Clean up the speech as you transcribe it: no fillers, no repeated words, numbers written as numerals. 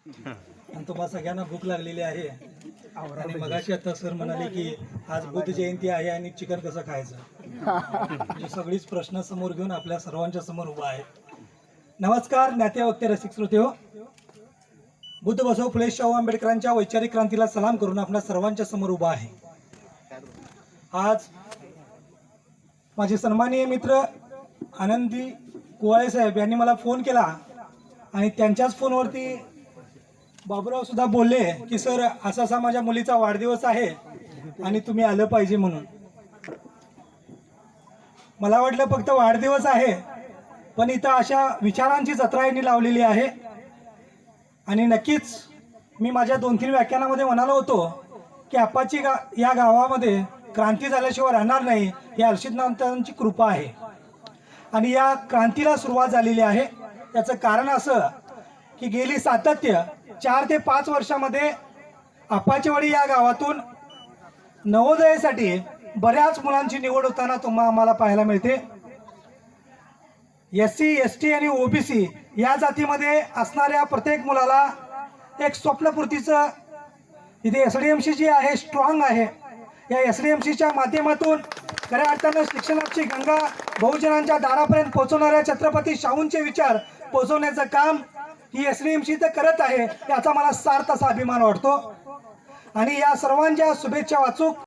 आणि तुम्हाला सगळ्यांना भूक लागलेली आहे आणि मगाशी आता सर म्हणाले की आज बुद्ध जयंती आहे आणि चिकन कसं खायचं, म्हणजे सगळीच प्रश्न समोर घेऊन आपल्या सर्वांच्या समोर उभा आहे. नमस्कार ज्ञाते वक्ते रसिक श्रोते हो. बुद्ध बसव फुले शाहू आंबेडकरांच्या वैचारिक क्रांतीला सलाम करून आपल्या सर्वांच्या समोर उभा आहे. आज माझे सन्माननीय मित्र आनंदी कुवाळे साहेब यांनी मला फोन केला आणि त्यांच्याच फोनवरती बाबूराव सुद्धा बोलले की सर असा असा माझ्या मुलीचा वाढदिवस आहे आणि तुम्ही आलं पाहिजे म्हणून. मला वाटलं फक्त वाढदिवस आहे, पण इथं अशा विचारांची जत्रा यांनी लावलेली आहे. आणि नक्कीच मी माझ्या 2-3 व्याख्यानामध्ये म्हणालो होतो की आपाची या गावामध्ये क्रांती झाल्याशिवाय राहणार नाही, ही हर्षितनाथांची कृपा आहे आणि या क्रांतीला सुरुवात झालेली आहे. याचं कारण असं की गेली सातत्य 4 ते 5 वर्षामध्ये आपाचीवाडी या गावातून नवोदयासाठी बऱ्याच मुलांची निवड होताना आम्हाला पाहायला मिळते. SC, ST आणि OBC या जातीमध्ये असणाऱ्या प्रत्येक मुलाला एक स्वप्नपूर्तीचं इथे SDMC जी आहे स्ट्रॉंग आहे. या SDMCच्या माध्यमातून खऱ्या अर्थानं शिक्षणाची गंगा बहुजनांच्या दारापर्यंत पोहोचवणाऱ्या छत्रपती शाहूंचे विचार पोहोचवण्याचं काम ही SDMC तर करत आहे, याचा मला सार्थ असा अभिमान वाटतो. आणि या सर्वांच्या शुभेच्छा वाचूक